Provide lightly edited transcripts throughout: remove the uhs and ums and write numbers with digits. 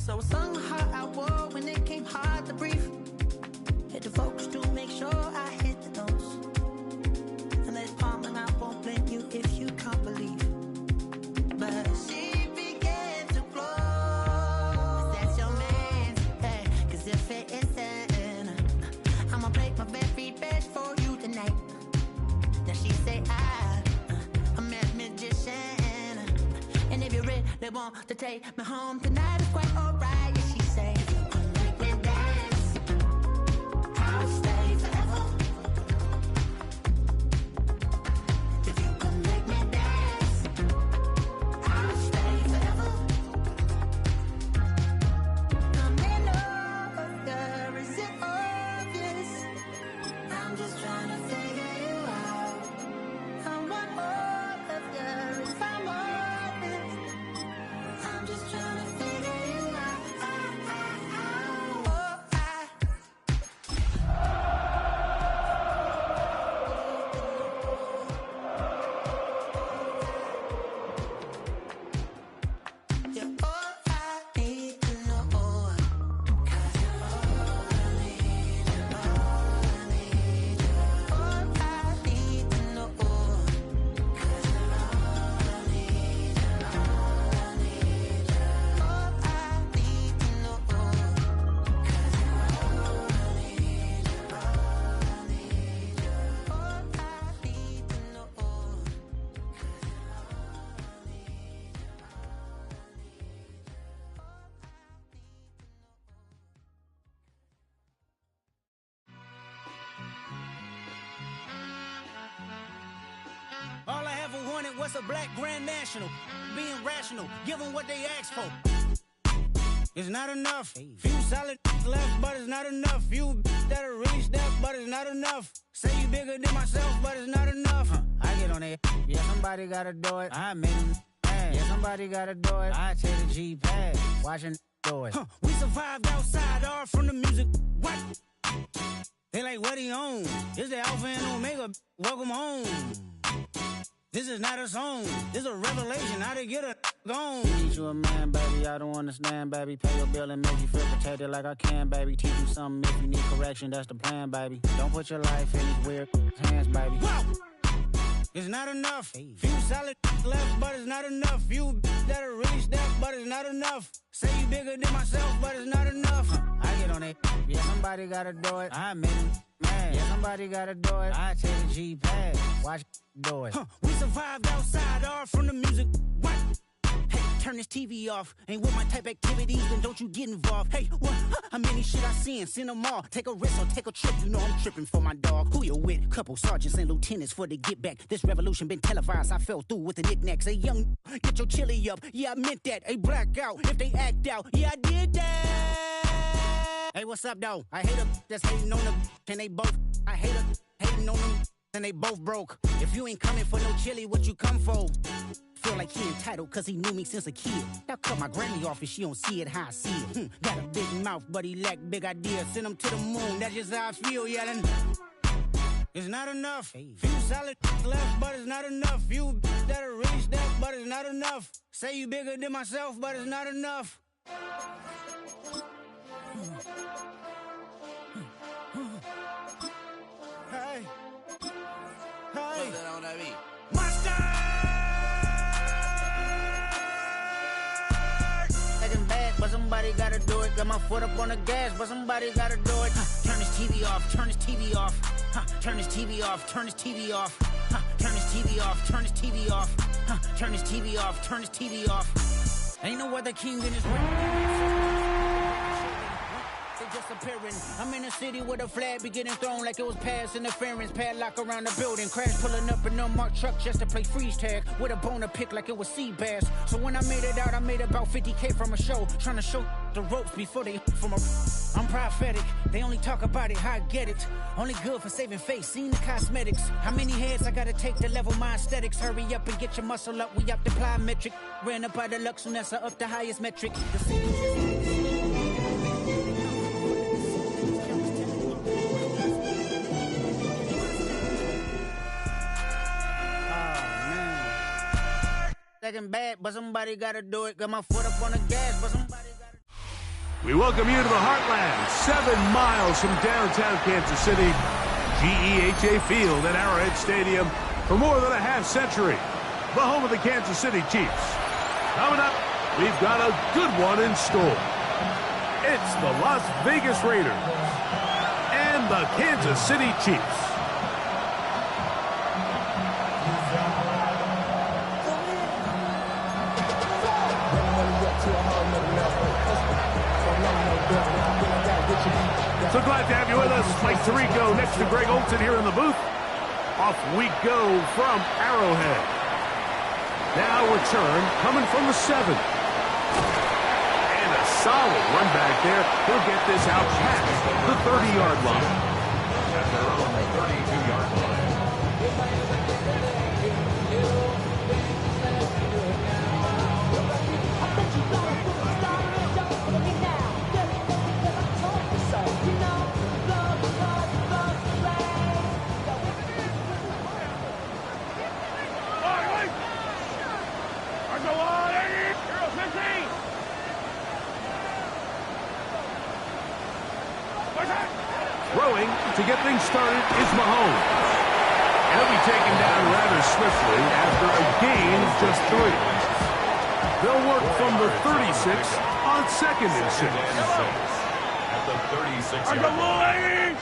So I sung how I wore when it came hard to breathe. Hit the focus to make sure I hit the notes. And let it palm and I won't blame you if you can't believe. But she began to flow. That's your man, hey, cause if it isn't, I'ma break my very best for you tonight. Now she say I'm a magician. And if you're ready, they want to take me home tonight, it's quite alright. Yeah, she say, make me dance, I'll stay forever. If you can make me dance, I'll stay forever. I'm in love, is it obvious? I'm just trying to figure you out. I want all of you if I'm honest. I'm just trying to figure you out. You're all I need to know. 'Cause you're all I need, you're all I need, you're all I need to know. 'Cause you're all I need, you're all I need, you're all I need to know. 'Cause you're all I need, you're all I need, you're all I need to know. 'Cause you're all I need, All I ever wanted was a black grand national. Being rational, give them what they ask for. It's not enough. Few solid left, but it's not enough. Few that'll reach that, but it's not enough. Say you bigger than myself, but it's not enough. I get on it. Yeah, somebody gotta do it. I made them mad. Yeah, somebody gotta do it. I take the G-pad. Watching do it. We survived outside, all from the music. What? They like, what he on? This the Alpha and Omega. Welcome home. This is not a song. This is a revelation. How to get a gone. Teach you a man, baby. I don't understand, baby. Pay your bill and make you feel protected like I can, baby. Teach you something if you need correction. That's the plan, baby. Don't put your life in these weird hands, baby. Whoa! It's not enough. Few solid left, but it's not enough. Few that'll reach that, but it's not enough. Say you bigger than myself, but it's not enough. I get on it. Yeah, somebody gotta do it. I made them mad. Yeah, somebody gotta do it. I take the G-pad. Watch do it. We survived outside, all from the music. What? Hey, turn this TV off. Ain't with my type activities, then don't you get involved. Hey, what? How many shit I seen? Send them all. Take a risk or take a trip. You know I'm tripping for my dog. Who you with? Couple sergeants and lieutenants for the get back. This revolution been televised. I fell through with the knickknacks. Hey, young, get your chili up. Yeah, I meant that. Hey, black out if they act out. Yeah, I did that. Hey, what's up, though? I hate them that's hating on them, and they both. I hate them hating on them, and they both broke. If you ain't coming for no chili, what you come for? Feel like he entitled cause he knew me since a kid. Now cut my granny off if she don't see it how I see it. Got a big mouth, but he lack big ideas. Send him to the moon, that's just how I feel yelling. It's not enough. Few solid left, but it's not enough. Few that'll reach that, but it's not enough. Say you bigger than myself, but it's not enough. Hey. Hey. Monster! Acting bad, but somebody gotta do it. Got my foot up on the gas, but somebody gotta do it. Turn this TV off, turn this TV off. Turn this TV off, turn this TV off. Turn this TV off, turn this TV off. Turn this TV off, turn this TV off. Ain't no other king in this world. Disappearing. I'm in a city where the flag be getting thrown like it was pass interference. Padlock around the building. Crash pulling up an unmarked truck just to play freeze tag with a boner pick like it was sea bass. So when I made it out, I made about 50K from a show. Trying to show the ropes before they from a. I'm prophetic. They only talk about it, how I get it. Only good for saving face. Seen the cosmetics. How many heads I gotta take to level my aesthetics? Hurry up and get your muscle up. We up the plyometric. Ran up by the luck, soon as I up the highest metric. The Second bad, but somebody gotta do it. Got my foot up on the gas, but somebody gotta. We welcome you to the Heartland, 7 miles from downtown Kansas City, GEHA Field at Arrowhead Stadium for more than a half-century. The home of the Kansas City Chiefs. Coming up, we've got a good one in store. It's the Las Vegas Raiders and the Kansas City Chiefs. So glad to have you with us. Mike Tirico next to Greg Olson here in the booth. Off we go from Arrowhead. Now return coming from the 7. And a solid run back there. He'll get this out past the 30-yard line. At their own 32-yard line. Throwing to get things started is Mahomes. And he'll be taken down rather swiftly after a gain of just 3. They'll work from the 36 on 2nd and 6. At the 36-yard line.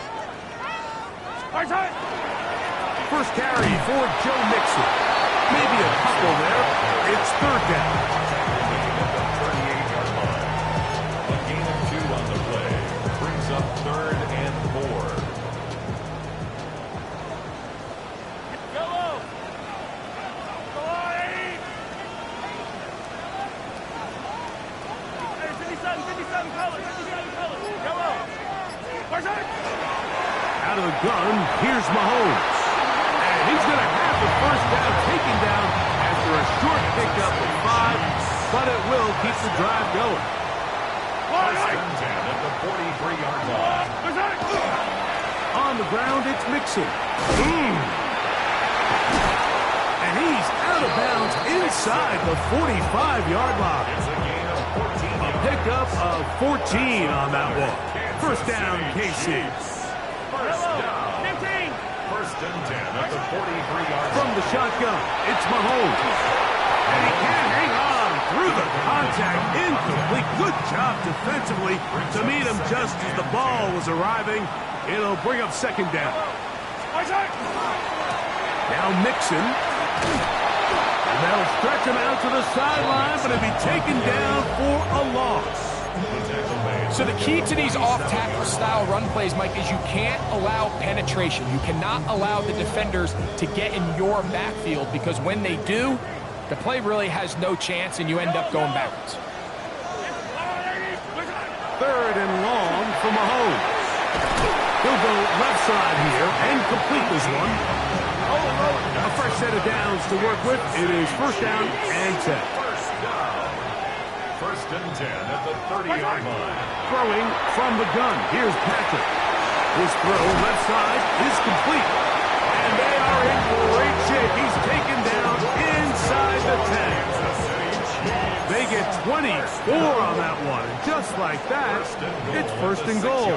First carry for Joe Mixon. Maybe a couple there. It's 3rd down. At the 38-yard line. A gain of 2 on the play. Brings up 3rd and 4. Out of the gun, here's Mahomes. And he's going to have the first down taken down after a short pickup of 5, but it will keep the drive going. At the 43-yard line. On the ground, it's Mixon. And he's out of bounds inside the 45-yard line. A pickup of 14 on that one. First down, KC. First and 10 at the 43-yard line. From the shotgun, it's Mahomes. And he can't hang on through the contact. Incomplete. Good job defensively to meet him just as the ball was arriving. It'll bring up 2nd down. Now Mixon. And they'll stretch him out to the sideline, but he'll be taken down for a loss. So the key to these off-tackle style run plays, Mike, is you can't allow penetration. You cannot allow the defenders to get in your backfield, because when they do, the play really has no chance and you end up going backwards. 3rd and long for Mahomes. He'll go left side here and complete this one. A fresh set of downs to work with. It is 1st down and 10. First and 10 at the 30-yard line. Throwing from the gun. Here's Patrick. His throw left side is complete. And they are in great shape. He's taken down inside the 10. They get 24 on that one. And just like that, it's 1st and goal.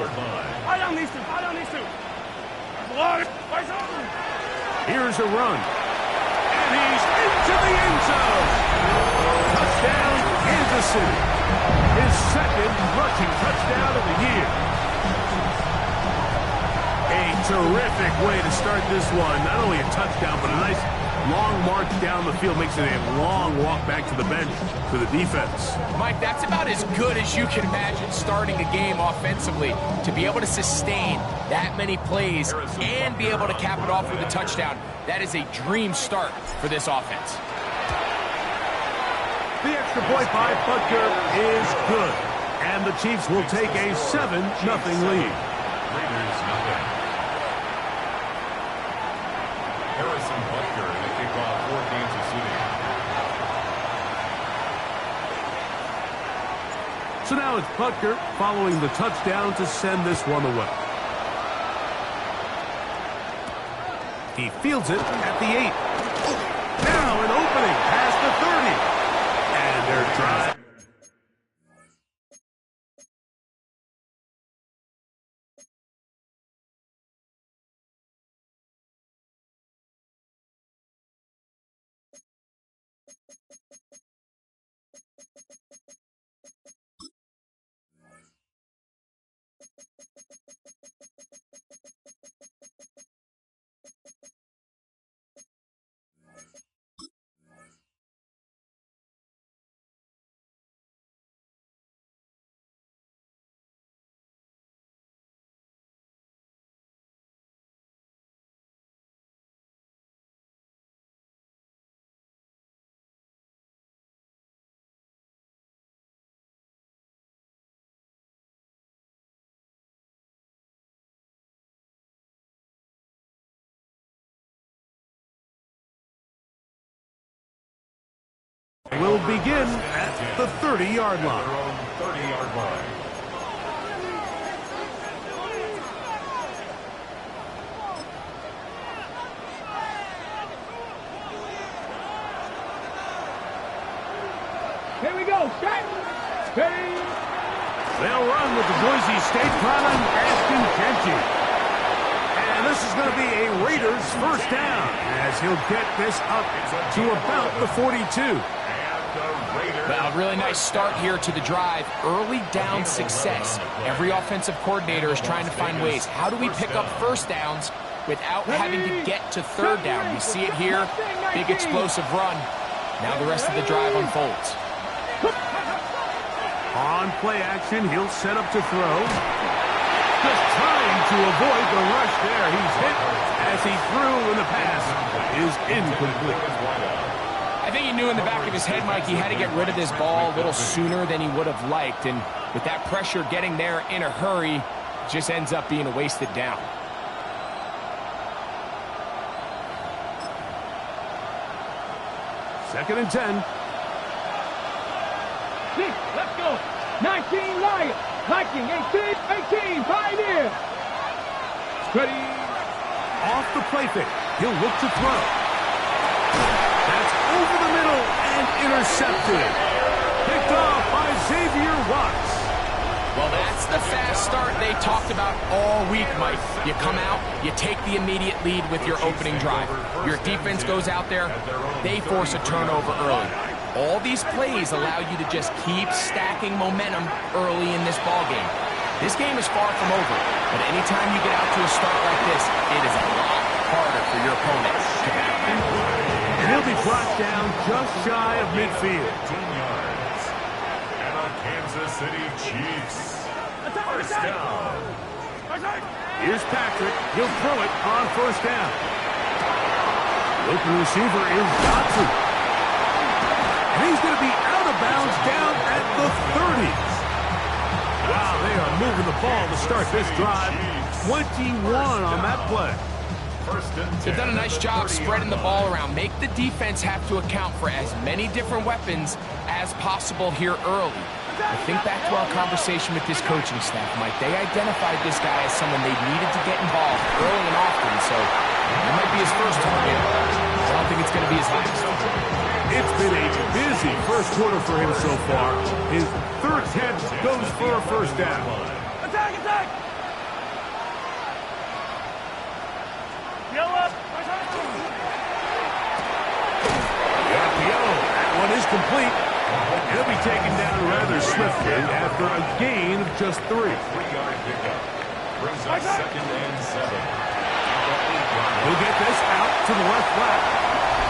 Here's a run. And he's into the end zone. Touchdown, Kansas City. His 2nd rushing touchdown of the year. A terrific way to start this one. Not only a touchdown, but a nice long march down the field. Makes it a long walk back to the bench for the defense. Mike, that's about as good as you can imagine starting a game offensively. To be able to sustain that many plays and be able to cap it off with a touchdown, that is a dream start for this offense. The extra point by Butker is good. And the Chiefs will take a 7-0 lead. Raiders nothing. Harrison Butker to kick off for Kansas City. So now it's Butker following the touchdown to send this one away. He fields it at the 8. Now an opening past the 30. And they're trying. will begin at the 30-yard line. Here we go. Steady. They'll run with the Boise State lineman, Ashton Genty. And this is going to be a Raiders first down as he'll get this up to about the 42. Well, really nice start here to the drive. Early down success. Every offensive coordinator is trying to find ways. How do we pick up first downs without having to get to third down? We see it here. Big explosive run. Now the rest of the drive unfolds. On play action, he'll set up to throw. Just trying to avoid the rush there. He's hit as he threw, and the pass is incomplete. I think he knew in the back of his head, Mike, he had to get rid of this ball a little sooner than he would have liked. And with that pressure getting there in a hurry, it just ends up being a wasted down. Second and 10. Let's go. 19 Lions. Viking 18. Pioneer. Steady. Off the play fake. He'll look to throw. That's over the middle and intercepted. Picked off by Xavier Watts. Well, that's the fast start they talked about all week, Mike. You come out, you take the immediate lead with your opening drive. Your defense goes out there, they force a turnover early. All these plays allow you to just keep stacking momentum early in this ballgame. This game is far from over, but anytime you get out to a start like this, it is a lot harder for your opponent to back back. And he'll be brought down just shy of midfield. 15 yards. And the Kansas City Chiefs. First down. Here's Patrick. He'll throw it on first down. The open receiver is Dotson. And he's going to be out of bounds down at the 30s. Wow, they are moving the ball to start this drive. 21 on that play. They've done a nice job spreading the ball around. Make the defense have to account for as many different weapons as possible here early. I think back to our conversation with this coaching staff, Mike. They identified this guy as someone they needed to get involved early and often, so it might be his first target. I don't think it's going to be his last. It's been a busy first quarter for him so far. His third attempt goes for a first down. Attack! Yell up! The RPO, that one is complete. He'll be taken down rather swiftly after a gain of just 3. 3-yard pickup. Brings up second and 7. He'll get this out to the left flat.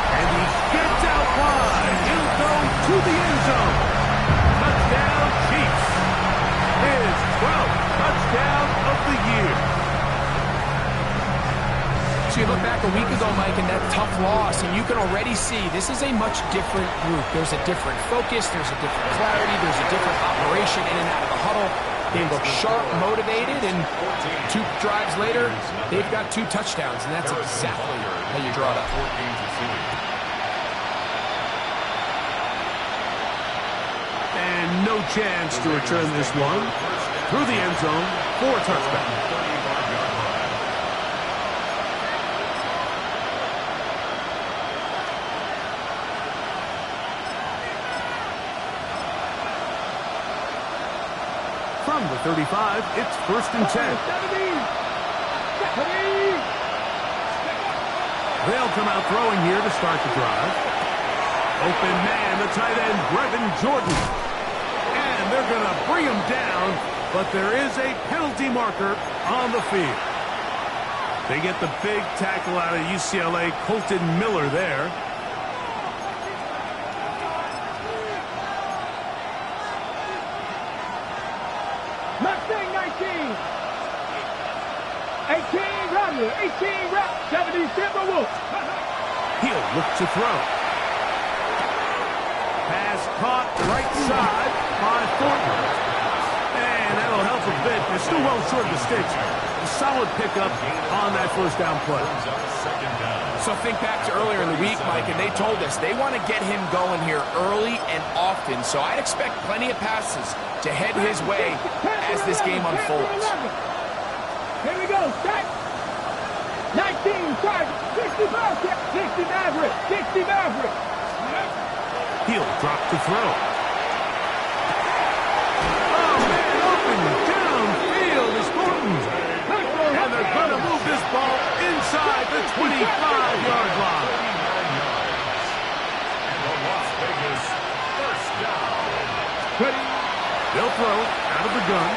And he gets out wide. He'll go to the end zone. Touchdown, Chiefs. His 12th touchdown of the year. So you look back a week ago, Mike, and that tough loss, and you can already see this is a much different group. There's a different focus, there's a different clarity, there's a different operation in and out of the huddle. They look sharp, motivated, and 2 drives later, they've got 2 touchdowns, and that's exactly how you draw it up. And no chance to return this one. Through the end zone for a touchdown. From the 35, it's first and 10. They'll come out throwing here to start the drive. Open man, the tight end, Brevin Jordan. And they're going to bring him down, but there is a penalty marker on the field. They get the big tackle out of UCLA, Colton Miller there. Mustang 19. 18 Rattler. 18 Rat. 70 Timberwolves. He'll look to throw. Pass caught right side by Thornton. And that'll help a bit They're still well short of the sticks. A solid pickup on that first down play. So think back to earlier in the week, Mike, and they told us they want to get him going here early and often. So I'd expect plenty of passes to head his way as this game unfolds. Here we go, set. 19, 60 Maverick, 60 Maverick, 60 Maverick. He'll drop to throw. Oh, man, open downfield is Thornton. And they're going to move this ball inside the 25-yard line. And the Las Vegas first down. They'll throw out of the gun.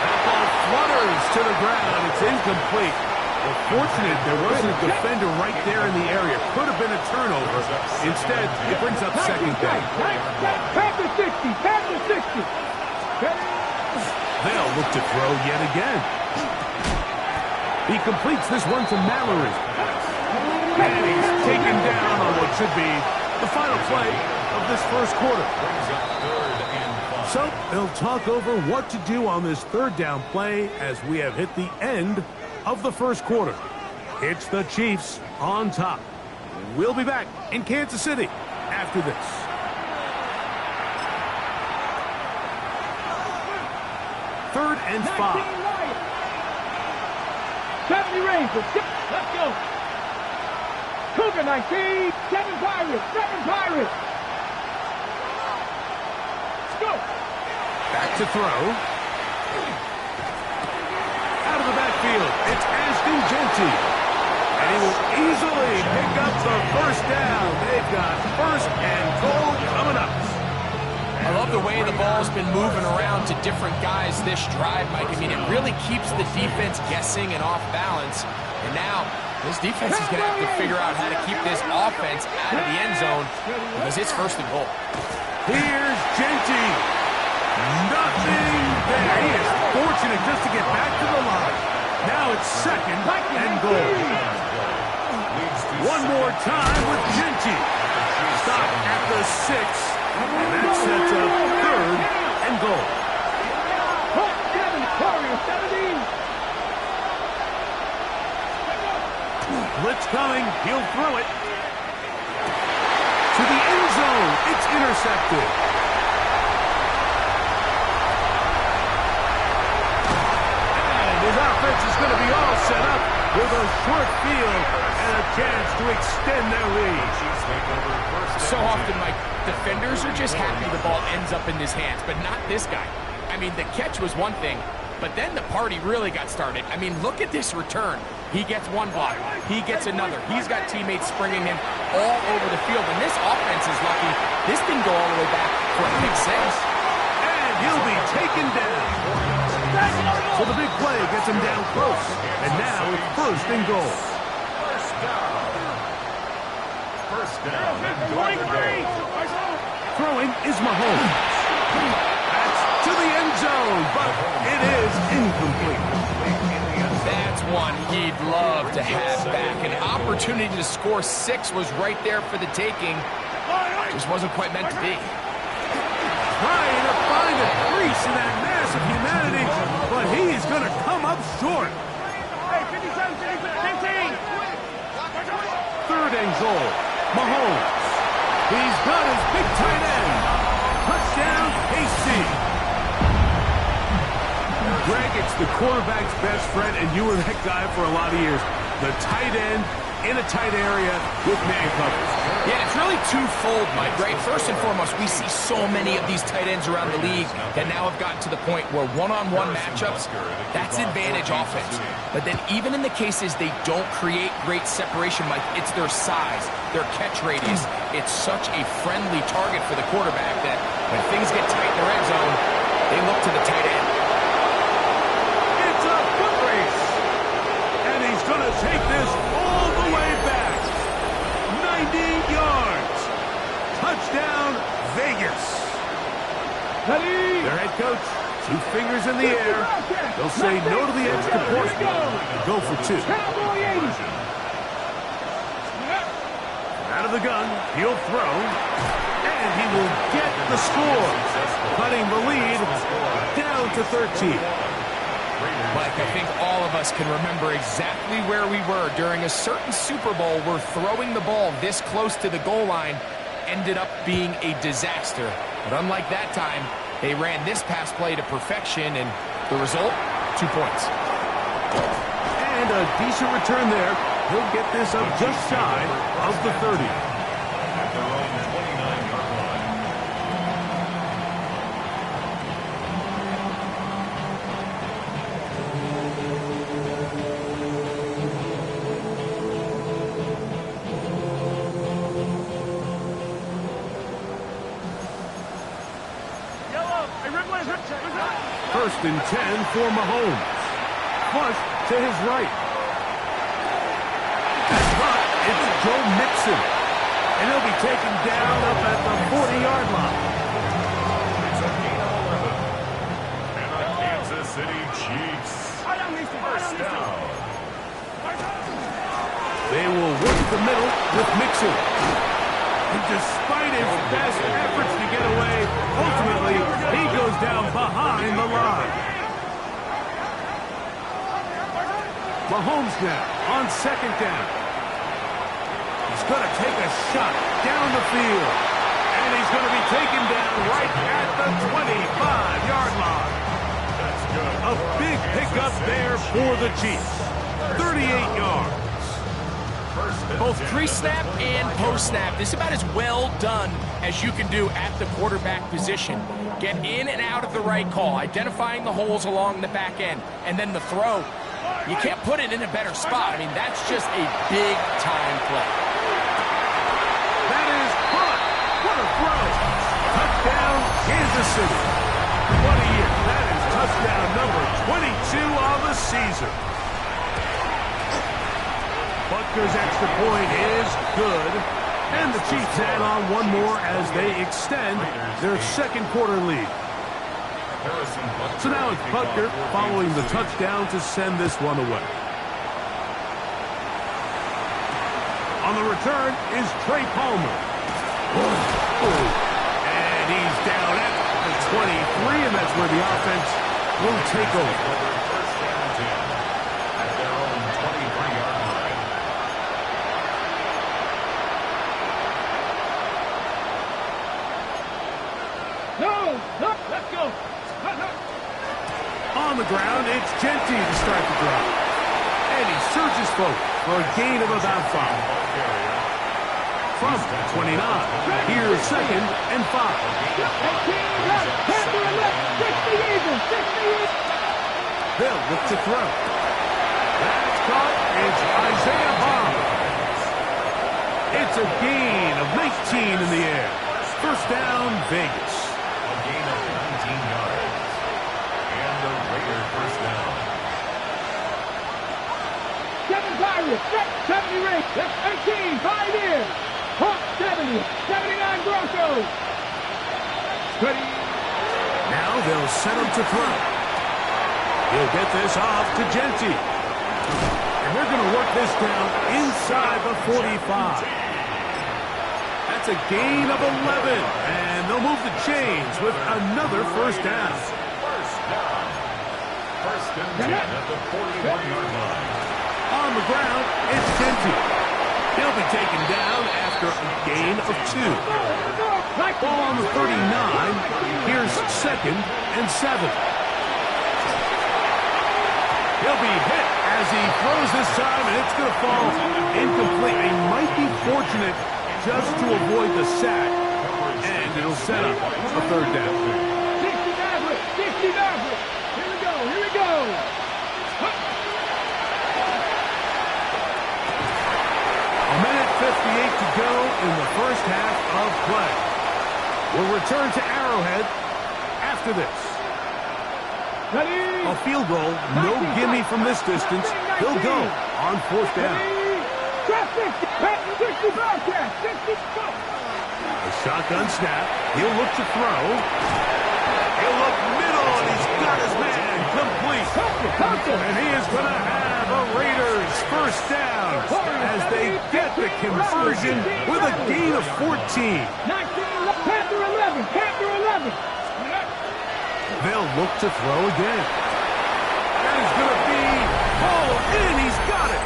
That ball flutters to the ground. It's incomplete. Well, fortunate there wasn't a defender right there in the area. Could have been a turnover. Instead, it brings up second down. Pass the 60, pass the 60. They'll look to throw yet again. He completes this one to Mallory. And he's taken down on what should be the final play of this first quarter. So they'll talk over what to do on this third down play as we have hit the end of the first quarter. It's the Chiefs on top. We'll be back in Kansas City after this. Third and 5. 70 Rangers, let's go. Cougar 19, 7 Pirates, 7 Pirates. Let's go. Back to throw. Out of the backfield, it's Ashton Genty. And he will easily pick up the first down. They've got first and goal coming up. I love the way the ball's been moving around to different guys this drive, Mike. I mean, it really keeps the defense guessing and off balance. And now, this defense is going to have to figure out how to keep this offense out of the end zone because it's first and goal. Here's Genty. Nothing there. He is fortunate just to get back to the line. Now it's second and goal. One more time with Genty. Stop at the 6. And that sets up third and goal. Blitz coming. He'll throw it. To the end zone. It's intercepted. And his offense is going to be all set up with a short field and a chance to extend their lead. So often, Mike, defenders are just happy the ball ends up in his hands, but not this guy. I mean, the catch was one thing, but then the party really got started. I mean, look at this return. He gets one block. He gets another. He's got teammates springing him all over the field, and this offense is lucky. This didn't go all the way back for a big six. And he'll be taken down. So the big play gets him down close. And now it's first and goal. First down and goal. Throwing is Mahomes. That's to the end zone, but it is incomplete. That's one he'd love to have back. An opportunity to score 6 was right there for the taking. Just wasn't quite meant to be. Trying to find a crease in that mass of humanity, but he's going to come up short. Third and goal. Mahomes. He's got his big tight end. Touchdown, KC. Greg, it's the quarterback's best friend, and you were that guy for a lot of years. The tight end in a tight area with man coverage. Yeah, it's really twofold, Mike, right? First and foremost, we see so many of these tight ends around the league that now have gotten to the point where one-on-one matchups, that's advantage offense. But then even in the cases they don't create great separation, Mike, it's their size, their catch radius. It's such a friendly target for the quarterback that when things get tight in the red zone, they look to the tight end. It's a foot race. And he's going to take this all the way back. 90 yards. Touchdown, Vegas. Their head coach, 2 fingers in the air. They'll say no to the extra point. Go for 2. Out of the gun, he'll throw. And he will get the score. Cutting the lead down to 13. Mike, I think all of us can remember exactly where we were during a certain Super Bowl where throwing the ball this close to the goal line ended up being a disaster. But unlike that time, they ran this pass play to perfection, and the result, 2 points. And a decent return there. He'll get this up just shy of the 30. At their own 29-yard line. First and 10 for Mahomes. Flush to his right. But it's Joe Mixon. And he'll be taken down up at the 40-yard line. It's a gain of 11. And the Kansas City Chiefs. First down. They will work the middle with Mixon. And despite his best efforts to get away, ultimately, he goes down behind the line. Mahomes now on second down. He's going to take a shot down the field. And he's going to be taken down right at the 25-yard line. That's good. A big pickup there for the Chiefs. 38 yards. Both pre-snap and post-snap, this is about as well done as you can do at the quarterback position. Get in and out of the right call, identifying the holes along the back end, and then the throw. You can't put it in a better spot. I mean, that's just a big-time play. That is caught. What a throw. Touchdown, Kansas City. What a year. That is touchdown number 22 of the season. Butker's extra point is good. And the Chiefs add on one more as they extend their second quarter lead. So now it's Butker following the touchdown to send this one away. On the return is Trey Palmer. And he's down at the 23, and that's where the offense will take over. Let's go. On the ground, it's Genty to start the drive. And he surges forward for a gain of about 5. From 29, here's second and 5. 18 left. 60 Eagles. 60 Eagles. They'll look to throw. That's caught. It's Isaiah Bond. It's a gain of 19 in the air. First down, Vegas. A gain of 19 yards. And the Raider first down. 7 Pirates. 70 Rings. 18. 5 in. Hawk 70. 79 Broncos. 20. Now they'll set him to throw. He'll get this off to Genty. And they're going to work this down inside the 45. That's a gain of 11. And they'll move the chains with another first down. First and 10 at the 41-yard line. On the ground, it's Genty. He'll be taken down after a gain of 2. Ball on the 39. Here's second and 7. He'll be hit as he throws this time, and it's going to fall incomplete. He might be fortunate just to avoid the sack, and it'll set up a third down. 60 Mavericks. Here we go. Here we go. A minute 58 to go in the first half of play. We'll return to Arrowhead after this. Ready. A field goal, no gimme from this distance. He'll go on fourth down. Trap 60. 60 broadcast. 60. A shotgun snap. He'll look to throw. He'll look middle, and he's got his man complete. And he is going to have a Raiders first down as they get the conversion with a gain of 14. 19. Panther 11. Panther 11. They'll look to throw again. That is going to be pulled in. He's got it.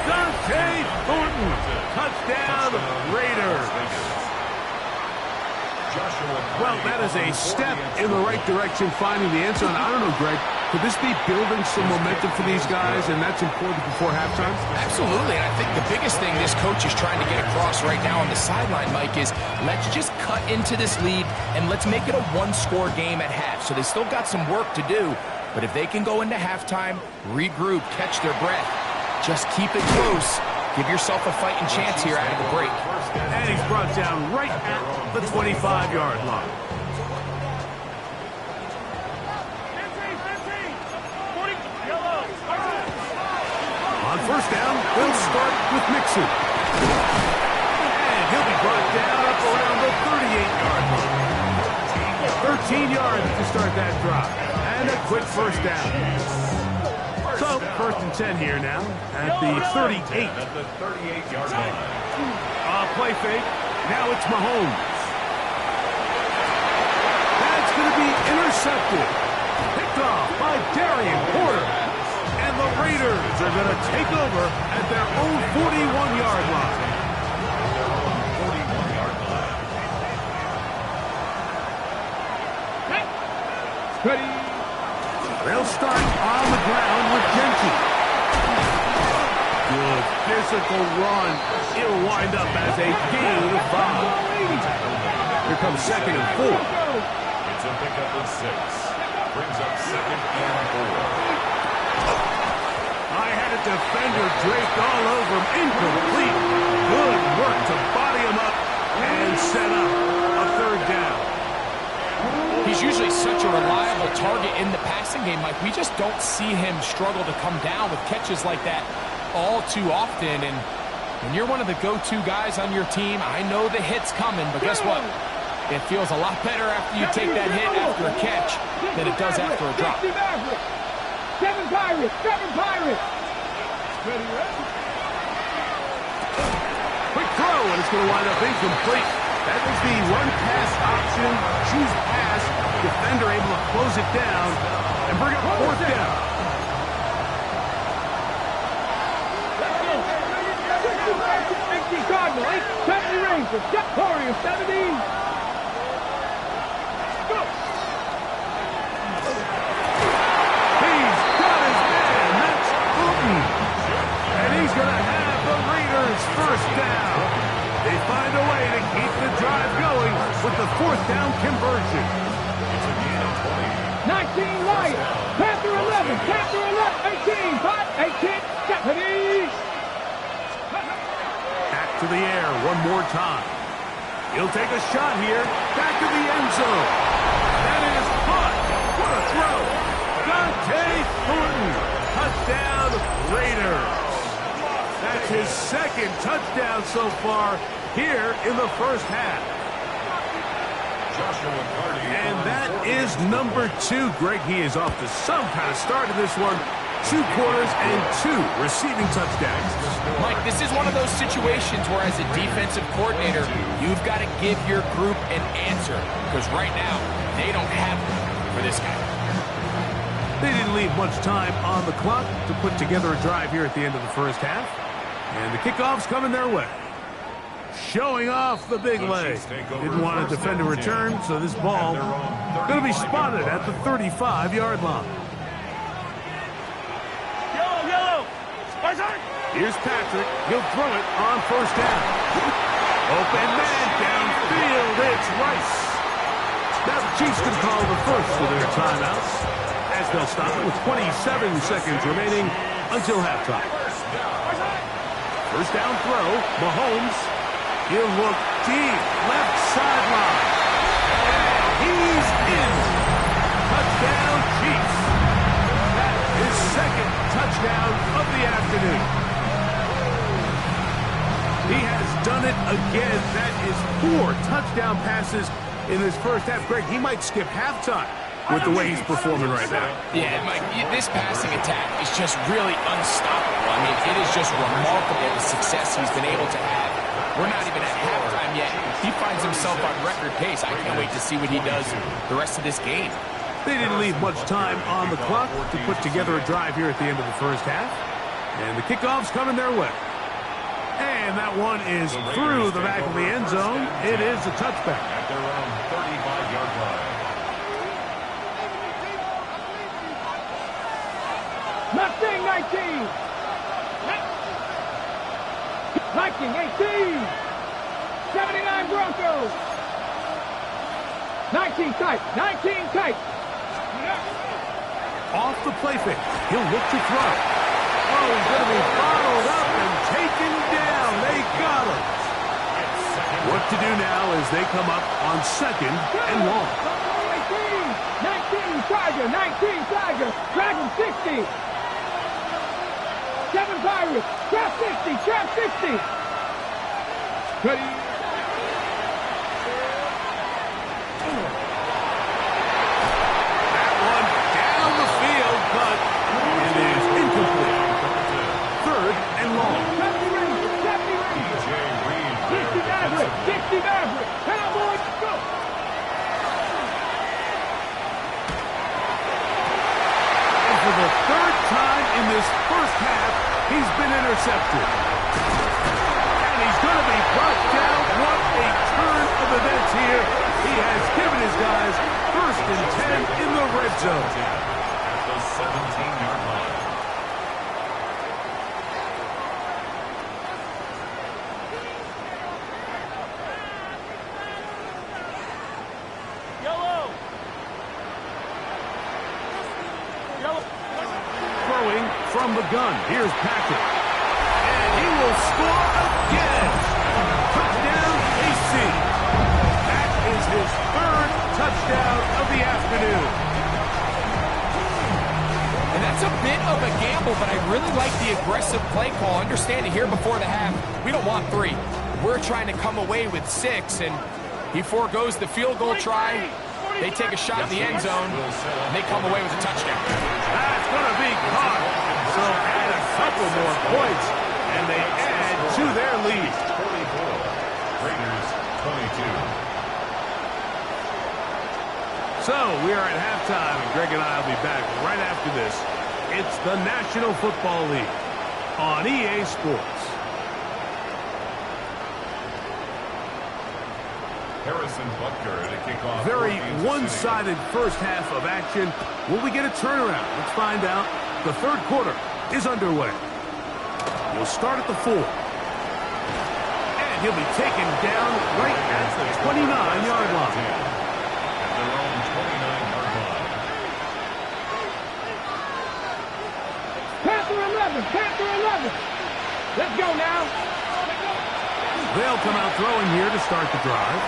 Dante Thornton. Touchdown, Raiders. Well, that is a step in the right direction, finding the end zone. I don't know, Greg. Could this be building some momentum for these guys, and that's important before halftime? Absolutely, and I think the biggest thing this coach is trying to get across right now on the sideline, Mike, is let's just cut into this lead, and let's make it a one-score game at half. So they still got some work to do, but if they can go into halftime, regroup, catch their breath, just keep it close. Give yourself a fighting chance here out of the break. And he's brought down right at the 25-yard line. On first down, they'll start with Mixon. And he'll be brought down up around the 38-yard line. 13 yards to start that drive. And a quick first down. So, first and 10 here now at the 38. At the 38-yard line. Play fake. Now it's Mahomes. That's going to be intercepted. Picked off by Darian Porter. And the Raiders are going to take over at their own 41-yard line. 41-yard line. Ready. They'll start on the ground with Jenkins. Good physical run. It'll wind up as a gain of 5. Here comes second and 4. It's a pickup of 6. Brings up second and 4. I had a defender draped all over him. Incomplete. Good work to body him up and set up a third down. He's usually such a reliable target in the passing game, Mike. We just don't see him struggle to come down with catches like that all too often. And when you're one of the go-to guys on your team, I know the hit's coming, but guess what? It feels a lot better after you take that hit after a catch than it does after a drop. 7 Pirates! 7 Pirates! Quick throw, and it's going to wind up incomplete. That was the run-pass option. Choose pass. Defender able to close it down and bring up fourth down. Cardinal, 870 Rangers, Jeff Torrey, 70. Go! He's got his man. That's Putin. And he's going to have the Raiders first down. They find a way to keep the drive going with the fourth down conversion. It's a gain of 20. 19 Lions, Panther 11, Panther 11, 18, 5, 18, Japanese. Back to the air one more time. He'll take a shot here. Back to the end zone. That is caught. What a throw. Dante Thornton. Touchdown, Raiders. That's his second touchdown so far here in the first half. And that is number 2. Greg, he is off to some kind of start in this one. 2 quarters and 2 receiving touchdowns. Mike, this is one of those situations where as a defensive coordinator, you've got to give your group an answer. Because right now, they don't have one for this guy. They didn't leave much time on the clock to put together a drive here at the end of the first half. And the kickoff's coming their way. Showing off the big leg. Didn't want to defend a return, so this ball going to be spotted at the 35-yard line. Here's Patrick. He'll throw it on first down. Open man downfield. It's Rice. Now the Chiefs can call the first of their timeouts as they'll stop it with 27 seconds remaining until halftime. First down throw. Mahomes. He'll look deep. Left sideline. And he's in. Touchdown, Chiefs. That is second touchdown of the afternoon. He has done it again. That is 4 touchdown passes in his first half. Greg, he might skip halftime with the way he's performing right now. Yeah, Mike, this passing attack is just really unstoppable. I mean, it is just remarkable the success he's been able to have. We're not even at halftime yet. He finds himself on record pace. I can't wait to see what he does the rest of this game. They didn't leave much time on the clock to put together a drive here at the end of the first half. And the kickoff's coming their way. And that one is through the back of the end zone. It is a touchback. At their own 35-yard line. Mustang 19. Viking 18. 79 Broncos. 19 tight. 19 tight. Off the play fake. He'll look to throw. Oh, he's going to be bottled up and taken down. They got him. What to do now as they come up on 2nd and long. 19 Tiger. 19 Tiger. Dragon 60. 7 Pirates. Trap 60. Trap 60. Ready. That one down the field, but it is incomplete. 3rd and long. 60 Maverick. 60 Maverick. Cowboys, go. And for the 3rd time in this first half, he's been intercepted. And he's going to be brought down. What a turn of events here. He has given his guys 1st and 10 in the red zone. At the 17-yard line. Throwing from the gun. Here's Patrick. And he will score again. Touchdown, AC. That is his 3rd touchdown of the afternoon. And that's a bit of a gamble, but I really like the aggressive play call. Understanding here before the half, we don't want 3. We're trying to come away with 6, and he foregoes the field goal try. They take a shot in the end zone, and they come away with a touchdown. That's going to be caught. So add a couple more points, and they add to their lead. 34. Raiders 22. So we are at halftime, and Greg and I will be back right after this. It's the National Football League on EA Sports. Harrison Butker to kick off. Very one-sided first half of action. Will we get a turnaround? Let's find out. The 3rd quarter is underway. He'll start at the 4. And he'll be taken down right at the 29-yard line. At their own 29-yard line. Panther 11. Panther 11. Let's go now. They'll come out throwing here to start the drive.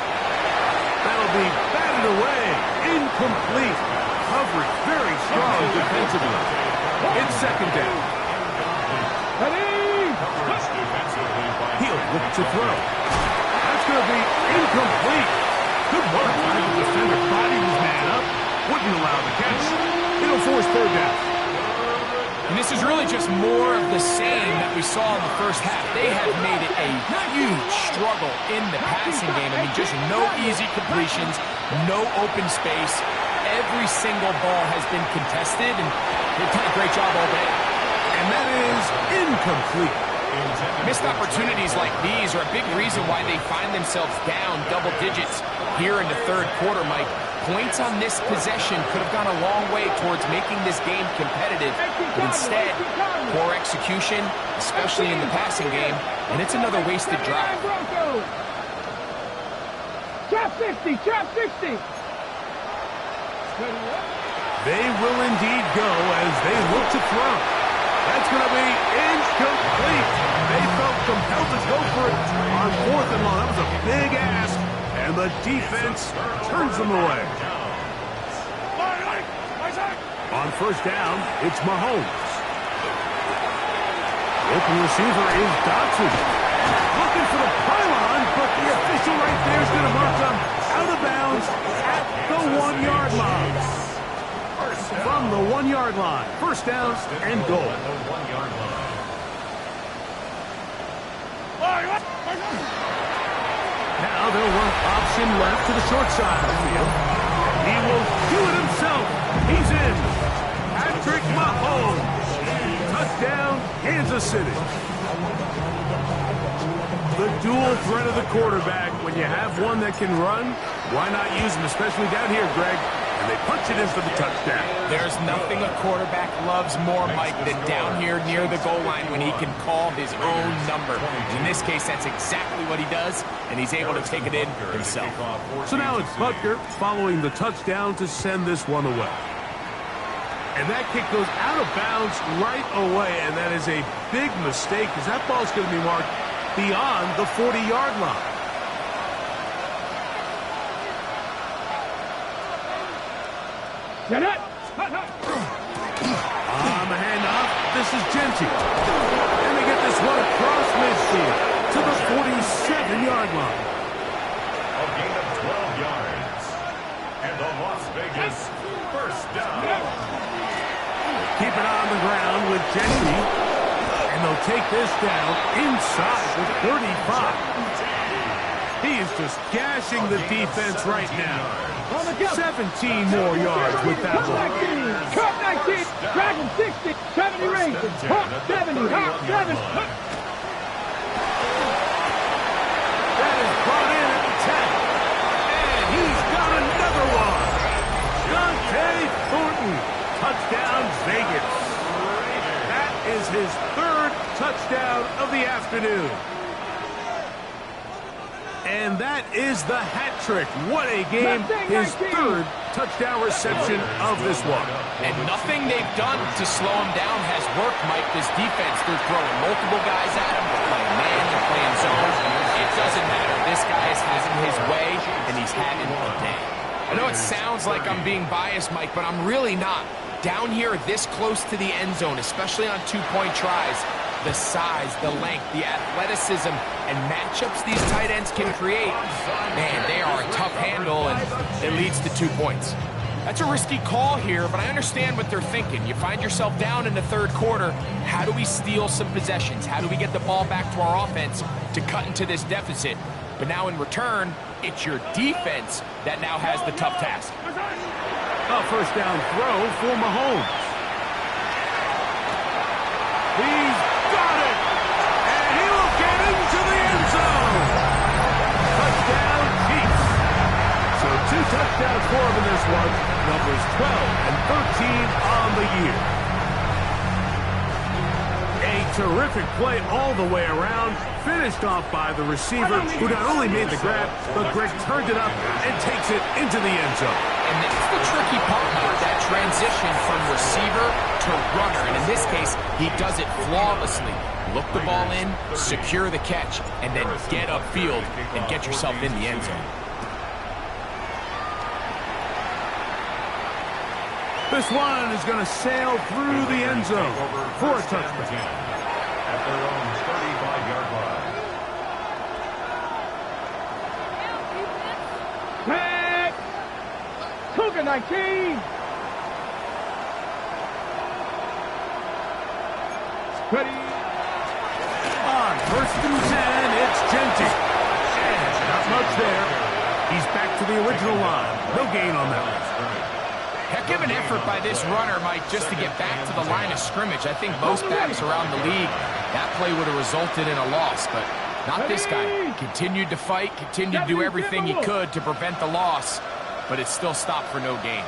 That'll be batted away. Incomplete. Coverage very strong defensively. It's 2nd down. He'll look to throw. That's going to be incomplete. Good work by the defender. Bodied his man up. Wouldn't allow the catch. It'll force 3rd down. And this is really just more of the same that we saw in the first half. They have made it a huge struggle in the passing game. I mean, just no easy completions, no open space. Every single ball has been contested, and they've done a great job all day. And that is incomplete. Missed opportunities like these are a big reason why they find themselves down double digits here in the 3rd quarter, Mike. Points on this possession could have gone a long way towards making this game competitive, but instead, poor execution, especially in the passing game, and it's another wasted drive. Trap 60, trap 60. They will indeed go as they look to throw. That's going to be incomplete. They felt compelled to go for it on 4th and long. That was a big ask, and the defense turns them away. On 1st down, it's Mahomes. Open receiver is Dotson. Looking for the pylon, but the official right there is going to mark them out of bounds at the 1-yard line. From the 1-yard line. 1st down and goal. Now they'll run option left to the short side of the field. He will do it himself. City. The dual threat of the quarterback. When you have one that can run, why not use him, especially down here, Greg? And they punch it in for the touchdown. There's nothing a quarterback loves more, Mike, than down here near the goal line when he can call his own number. In this case, that's exactly what he does, and he's able to take it in himself. So now it's Butker following the touchdown to send this one away. And that kick goes out of bounds right away, and that is a big mistake because that ball's going to be marked beyond the 40-yard line. Get it! On the handoff, this is Genty. And they get this one across midfield to the 47-yard line. A gain of 12 yards. And the Las Vegas first down. Keep it on the ground with Genty. And they'll take this down inside the 35. He is just gashing the defense right now. 17 more yards with that one. Cut 19, Dragon 60, 70 ranges, Hawk 70, Hawk 7. That is brought in at the 10. And he's got another one. Dante Thornton. Touchdown, Vegas. That is his third touchdown of the afternoon. And that is the hat trick. What a game. His third touchdown reception of this one. And nothing they've done to slow him down has worked, Mike. This defense, they're throwing multiple guys at him. They're playing man, they're playing zone. It doesn't matter. This guy is having his way, and he's having a day. I know it sounds like I'm being biased, Mike, but I'm really not. Down here this close to the end zone, especially on two-point tries, the size, the length, the athleticism, and matchups these tight ends can create, man, they are a tough handle, and it leads to 2 points. That's a risky call here, but I understand what they're thinking. You find yourself down in the third quarter. How do we steal some possessions? How do we get the ball back to our offense to cut into this deficit? But now in return, it's your defense that now has the tough task. A first down throw for Mahomes. He's got it! And he will get into the end zone! Touchdown, Chiefs! So 2 touchdowns for him in this one. Numbers 12 and 13 on the year. A terrific play all the way around. Finished off by the receiver, who not only made the grab, but Greg turned it up and takes it into the end zone. And that's the tricky part, that transition from receiver to runner. And in this case, he does it flawlessly. Look the ball in, secure the catch, and then get upfield and get yourself in the end zone. This one is going to sail through the end zone for a touchdown. At their own 35-yard line. Back! Cougar 19! Ready? On first and 10, it's Genty. And not much there. He's back to the original line. No gain on that one. Heck of an effort by this runner, Mike, just to get back to the line of scrimmage. I think most backs around the league, that play would have resulted in a loss, but not this guy. Continued to fight, continued to do everything he could to prevent the loss, but it still stopped for no gain.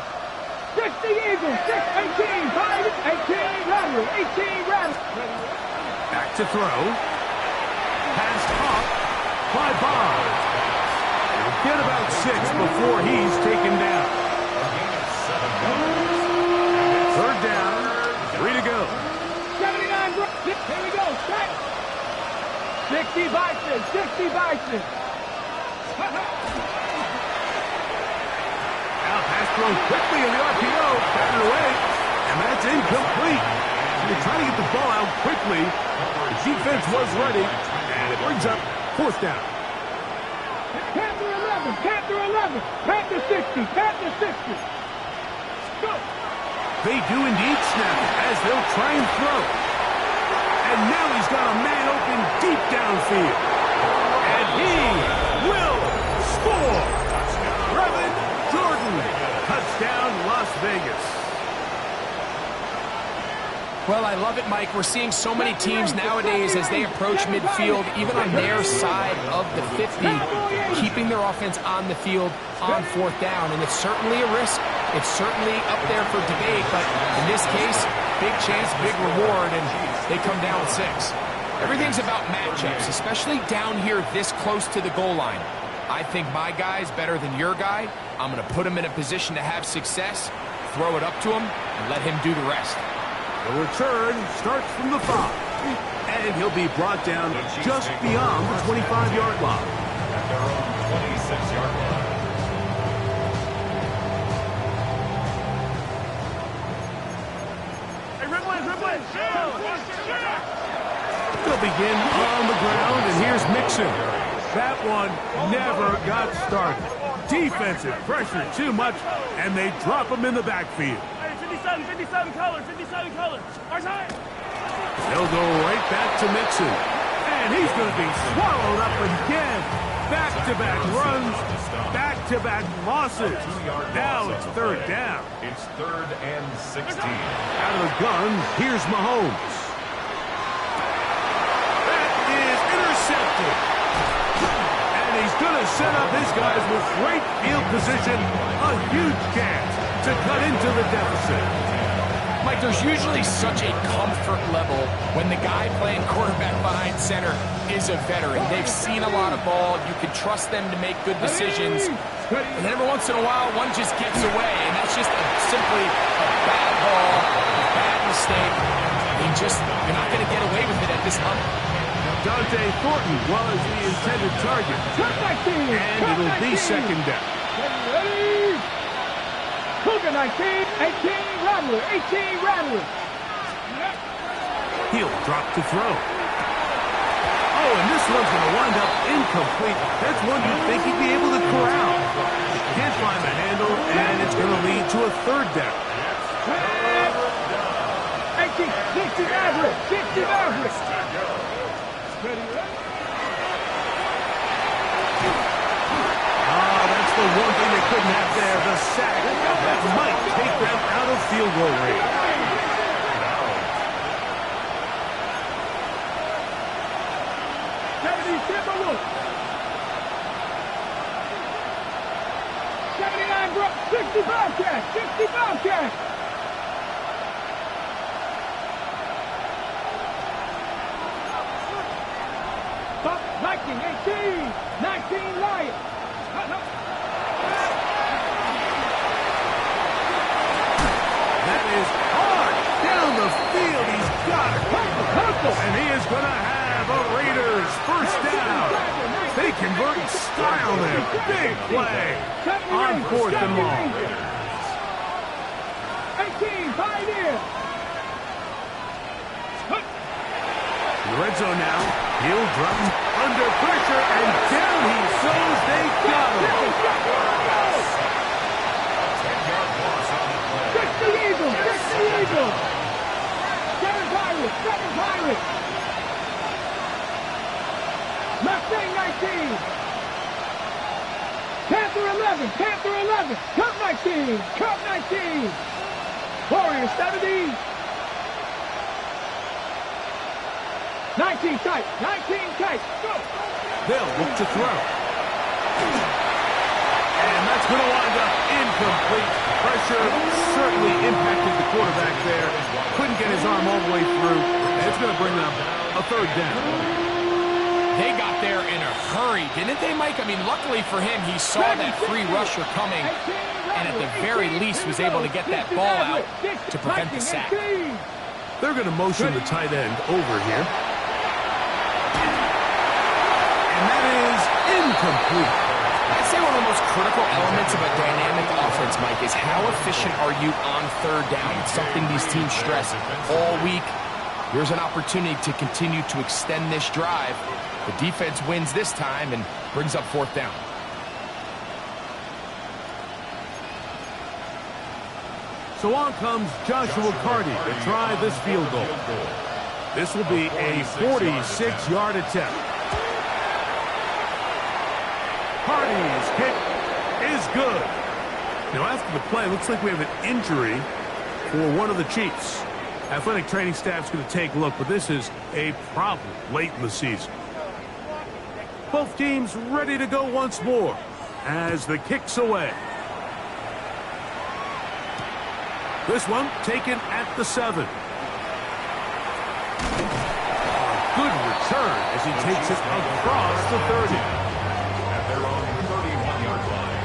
60 Eagles, 6, 18, 5, 18, rattle, 18, rattle. Back to throw. Pass caught by Bob. He'll get about 6 before he's taken down. Third down, 3 to go. 79, here we go, set. 60 Bison, 60 Bison. Now pass thrown quickly in the RPO, batted away, and that's incomplete. They're trying to get the ball out quickly. The defense was ready, and it brings up 4th down. Panther 11, Panther 11, Panther 60, Panther 60. Go. They do indeed snap it as they'll try and throw. And now he's got a man open deep downfield. And he will score. Brevin Jordan. Touchdown, Las Vegas. Well, I love it, Mike. We're seeing so many teams nowadays as they approach midfield, even on their side of the 50, keeping their offense on the field on 4th down. And it's certainly a risk. It's certainly up there for debate. But in this case, big chance, big reward, and they come down with 6. Everything's about matchups, especially down here this close to the goal line. I think my guy's better than your guy. I'm going to put him in a position to have success, throw it up to him, and let him do the rest. The return starts from the 5, and he'll be brought down just beyond the 25-yard line. At their own 26-yard line. Hey, Ripley! They'll begin on the ground, and here's Mixon. That one never got started. Defensive pressure too much, and they drop him in the backfield. 57 colors. Our time. They'll go right back to Mixon. And he's going to be swallowed up again. Back-to-back runs, back-to-back losses. Now it's 3rd down. It's 3rd and 16. Out of the gun, here's Mahomes. That is intercepted. And he's going to set up his guys with great field position. A huge chance to cut into the deficit. Mike, there's usually such a comfort level when the guy playing quarterback behind center is a veteran. They've seen a lot of ball. You can trust them to make good decisions. And then every once in a while, one just gets away, and that's just simply a bad ball, a bad mistake. You're not going to get away with it at this level. Dante Thornton was the intended target. And it'll be 2nd down. Cougar 19, 18 Rattler. He'll drop to throw. Oh, and this one's going to wind up incomplete. That's one you'd think he'd be able to corral. Can't find the handle, and it's going to lead to a 3rd down. 60 Maverick. That's the one thing they couldn't have there, the sack. That might take them out of field goal range. 79 Brook, 65 catch. Top 19 Lions. That is hard down the field. He's got it. And he is going to have a Raiders 1st down. They convert in style there. Big play on 4th and long. 18 Pioneer. In the red zone now. He'll drop him under pressure, and down he goes. They got him. 10-yard loss on the play. 60 Eagles. 7 Pirates. Mustang 19. Panther 11. Cup 19. Warriors 70. 19 tight. Go. They'll look to throw. And that's going to wind up incomplete. Pressure certainly impacted the quarterback there. Couldn't get his arm all the way through. And it's going to bring up a 3rd down. They got there in a hurry, didn't they, Mike? I mean, luckily for him, he saw that free rusher coming, and at the very least was able to get that ball out to prevent the sack. They're going to motion the tight end over here. And that is incomplete. I'd say one of the most critical elements of a dynamic offense, Mike, is how efficient are you on 3rd down? It's something these teams stress all week. Here's an opportunity to continue to extend this drive. The defense wins this time and brings up 4th down. So on comes Joshua Carty to try this field goal. This will be a 46-yard attempt. Carty's kick is good. Now after the play, it looks like we have an injury for one of the Chiefs. Athletic training staff's going to take a look, but this is a problem late in the season. Both teams ready to go once more as the kick's away. This one taken at the 7. Good return as he takes it across the 30. At their own 31-yard line.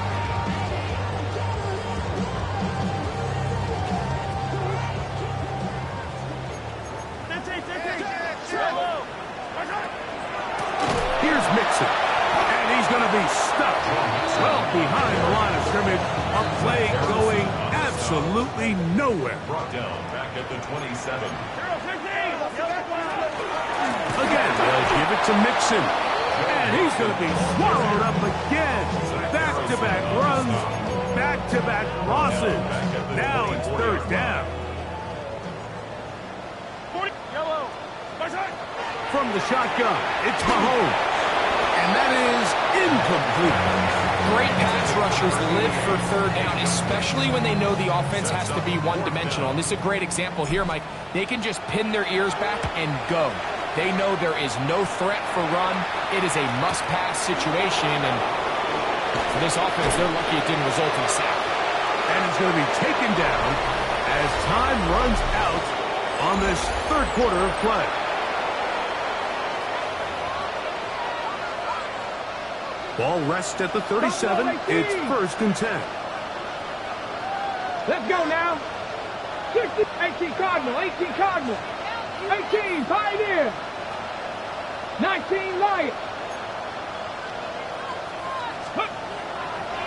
Here's Mixon, and he's going to be stuck well behind the line of scrimmage. A play going absolutely nowhere. Brought down back at the 27. Again, they'll give it to Mixon. And he's going to be swallowed up again. Back-to-back runs, back-to-back losses. Now it's third down. From the shotgun, it's Mahomes. And that is incomplete. Great pass rushers live for third down, especially when they know the offense has to be one-dimensional. And this is a great example here, Mike. They can just pin their ears back and go. They know there is no threat for run. It is a must-pass situation, and for this offense, they're lucky it didn't result in a sack. And it's going to be taken down as time runs out on this third quarter of play. Ball rests at the 37. It's 1st and 10. Let's go now. 18 Cardinal, 18 Cardinal. 18 Pioneer. 19 Lion.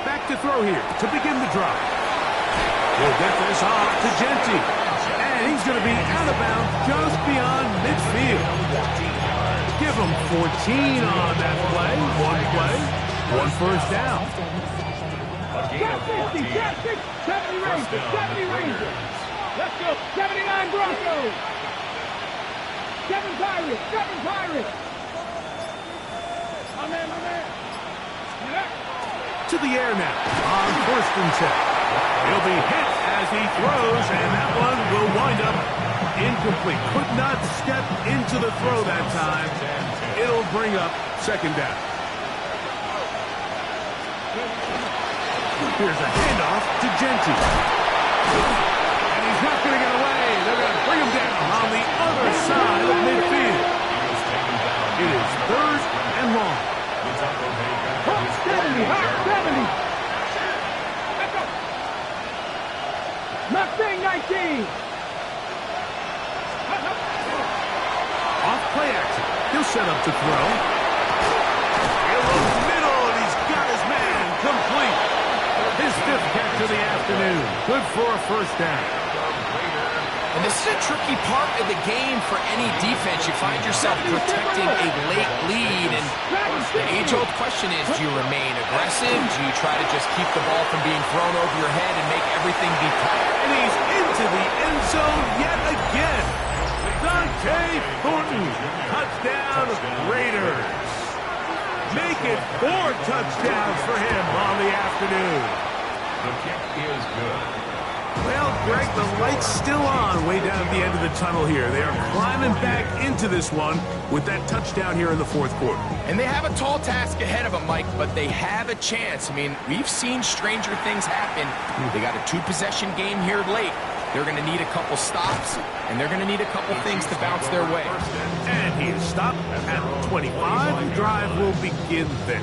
Back to throw here to begin the drive. We'll get this off to Genty. And he's going to be out of bounds just beyond midfield. Give him 14 on that play. One play, one first down. Top 50, top 60, 70 Rangers, 70 Rangers. Let's go. 79 Broncos. 7 Pirates, 7 Pirates. My man, my man. To the air now on 1st and 10. He'll be hit as he throws, and that one will wind up incomplete. Could not step into the throw that time. It'll bring up 2nd down. Here's a handoff to Genty. And he's not going to get away. They're going to bring him down on the other side of midfield. It is 3rd and long. 70, 70. Mustang 19. Off play action. He'll set up to throw. He'll look middle, and he's got his man complete. His 5th catch of the afternoon. Good for a 1st down. And this is a tricky part of the game for any defense. You find yourself protecting a late lead, and the age-old question is, do you remain aggressive? Do you try to just keep the ball from being thrown over your head and make everything be tight? And he's into the end zone yet again. Dante Thornton, touchdown Raiders. Make it 4 touchdowns for him on the afternoon. The kick is good. Well, Greg, the light's still on way down at the end of the tunnel here. They are climbing back into this one with that touchdown here in the 4th quarter. And they have a tall task ahead of them, Mike, but they have a chance. I mean, we've seen stranger things happen. They got a 2-possession game here late. They're going to need a couple stops, and they're going to need a couple things to bounce their way. And he is stopped at 25. The drive will begin then.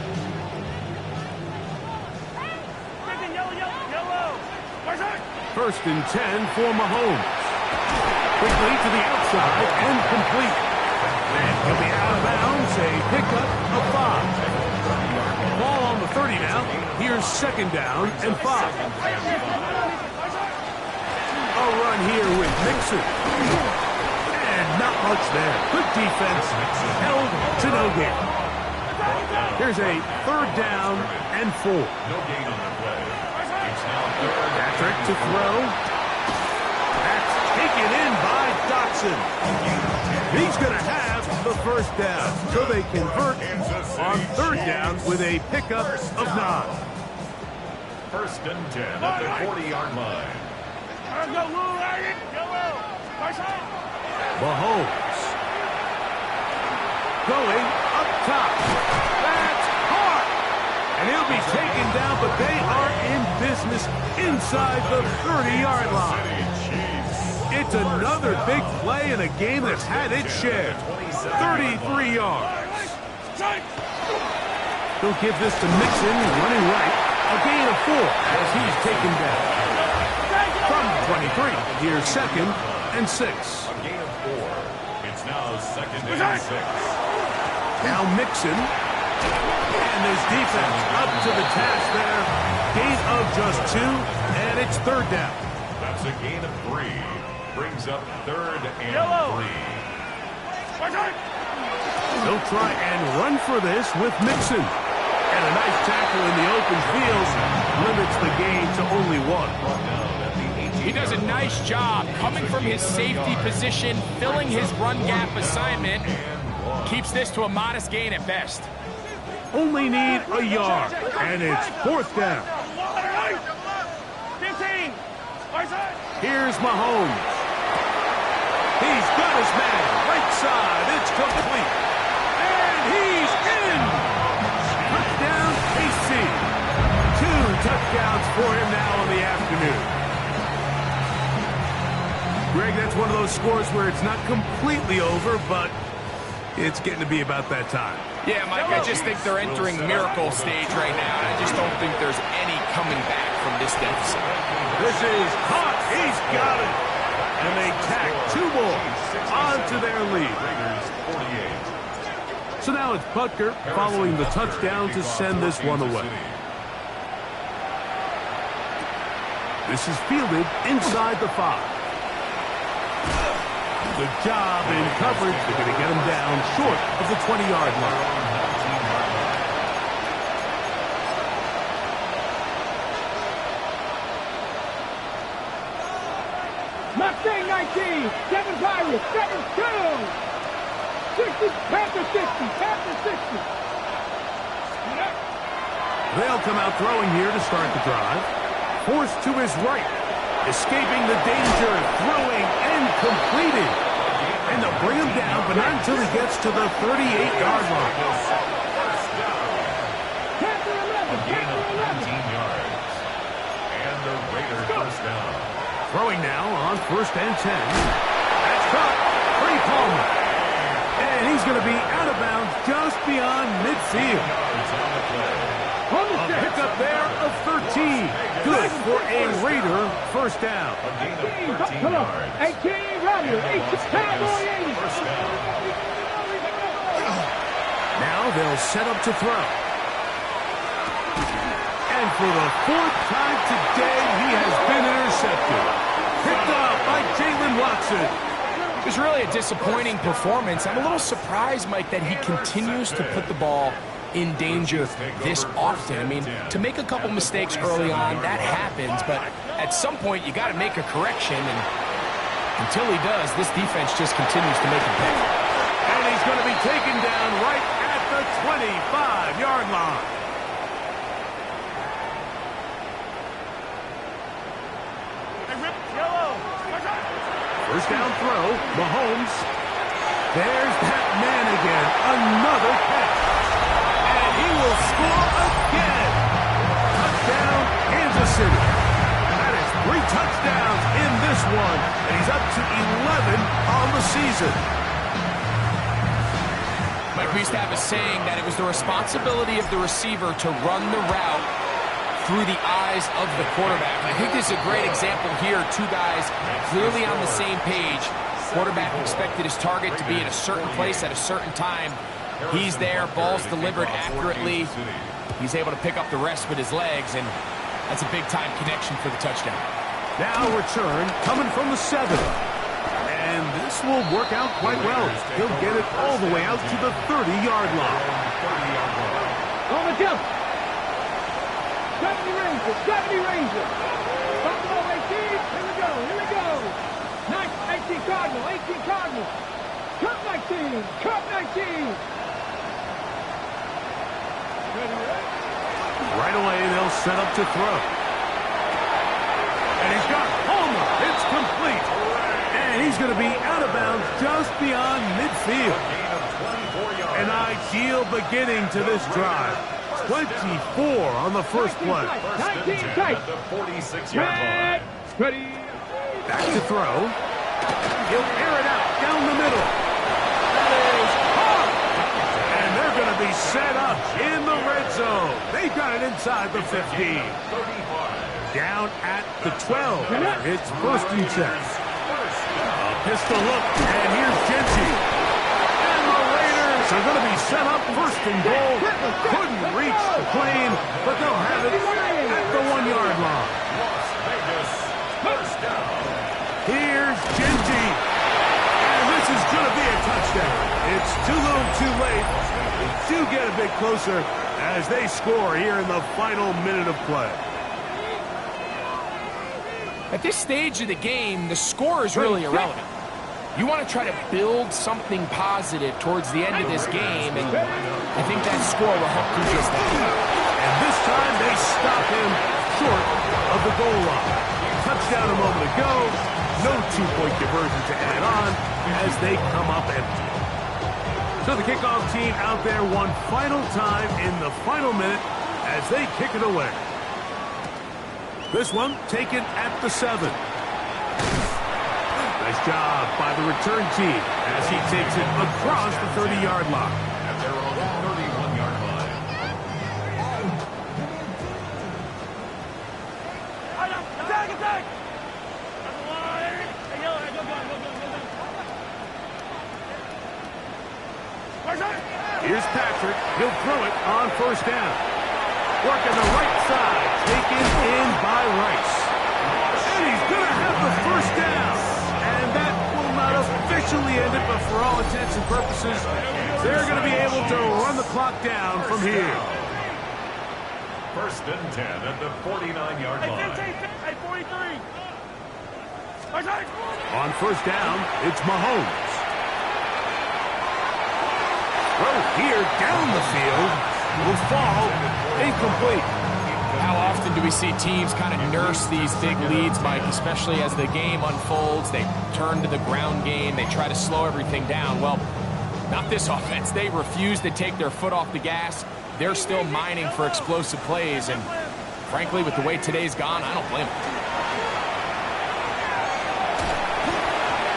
First and 10 for Mahomes. Quickly to the outside and complete. And he'll be out of bounds. A pickup of 5. Ball on the 30 now. Here's 2nd down and 5. A run here with Mixon. And not much there. Good defense. Held to no gain. Here's a 3rd down and 4. No gain on the play. It's now 3rd. Patrick to throw. That's taken in by Dotson. He's going to have the 1st down. So they convert on 3rd down with a pickup of 9. 1st and 10 at the 40-yard line. Mahomes. Going up top. That's hard. And he'll be taken down, but they are in business inside the 30-yard line. It's another big play in a game that's had its share. 33 yards. He'll give this to Mixon, running right. A gain of 4 as he's taken down. From 23, here's 2nd and 6. A gain of 4. It's now 2nd and 6. Now Mixon. And his defense up to the task there. Gain of just 2, and it's 3rd down. That's a gain of 3. Brings up 3rd and 3. They'll try and run for this with Mixon. And a nice tackle in the open field limits the gain to only 1. He does a nice job coming from his safety position, filling his run gap assignment. Keeps this to a modest gain at best. Only need a yard, and it's 4th down. 15. Here's Mahomes. He's got his man. Right side. It's complete. And he's in. Touchdown, KC. 2 touchdowns for him now in the afternoon. Greg, that's one of those scores where it's not completely over, but it's getting to be about that time. Yeah, Mike, I just think they're entering miracle stage right now, and I just don't think there's any coming back from this deficit. This is hot. He's got it. And they tack 2 more onto their lead. So now it's Butker following the touchdown to send this one away. This is fielded inside the 5. Good job in coverage. They're going to get him down short of the 20-yard line. Mustang 19, 7 Pirates, 7-2. 60, Panther 60, Panther 60. They'll come out throwing here to start the drive. Forced to his right. Escaping the danger, throwing and completing. And they'll bring him down, but not until he gets to the 38-yard line. Panther 11, A gain of Panther 11. 19 yards. And the Raiders first down. Throwing now on 1st and 10. That's caught. Free Palmer. And he's going to be out of bounds just beyond midfield. A pickup there of 13. Good for a Raider first down. A gain of 13 Come on, yards. 18, Robbie, 18, Fatboy 80. First down. Now they'll set up to throw. And for the 4th time today, he has been intercepted. Picked up by Jalen Watson. It was really a disappointing performance. I'm a little surprised, Mike, that he continues to put the ball in danger this often. I mean, to make a couple mistakes early on, that happens, but at some point you got to make a correction, and until he does, this defense just continues to make him pay. And he's going to be taken down right at the 25-yard line. First down throw, Mahomes. There's that man again, another catch. And he will score again. Touchdown, Kansas City. That is 3 touchdowns in this one, and he's up to 11 on the season. Mike, we used to have a saying that it was the responsibility of the receiver to run the route through the eyes of the quarterback. And I think this is a great example here. 2 guys clearly on the same page. Quarterback expected his target to be in a certain place at a certain time. He's there, ball's delivered accurately. He's able to pick up the rest with his legs, and that's a big-time connection for the touchdown. Now return coming from the 7. And this will work out quite well. He'll get it all the way out to the 30-yard line. On the jump. 70 Rangers, 70 Rangers. Buffalo 18, here we go, here we go. 18 Cardinal, 18 Cardinal. Cup 19, Cup 19. Right away, they'll set up to throw. And he's got Palmer. It's complete. And he's going going to be out of bounds just beyond midfield. An ideal beginning to this drive. 24 on the first play. 19 tight. At the 46-yard line. Ready. Back to throw. He'll air it out down the middle. That is hard. And they're going to be set up in the red zone. They got it inside the 15. Down at the 12. It's first and 10. A pistol look, and here's Genty. And the Raiders are going to be set up first and goal. Couldn't reach the plane, but they'll have it at the 1-yard line. Las Vegas, first down. Here's Genty. And this is going to be a touchdown. It's too little too late. They do get a bit closer as they score here in the final minute of play. At this stage of the game, the score is really irrelevant. You want to try to build something positive towards the end of this game, and I think that score will help do just that. And this time they stop him short of the goal line. Touchdown a moment ago. No two-point conversion to add on as they come up empty. So the kickoff team out there one final time in the final minute as they kick it away. This one taken at the 7. Nice job by the return team as he takes it across the 30-yard line. At their own 31-yard line. Attack! Here's Patrick. He'll throw it on first down. Working the right side. Taken in by Rice. And he's going to have the first down. And that will not officially end it, but for all intents and purposes, they're going to be able to run the clock down from here. First and 10 at the 49-yard line. Hey, 43. On first down, it's Mahomes. Throw here down the field will fall incomplete. How often do we see teams kind of nurse these big leads, Mike, especially as the game unfolds? They turn to the ground game. They try to slow everything down. Well, not this offense. They refuse to take their foot off the gas. They're still mining for explosive plays, and frankly, with the way today's gone, I don't blame them.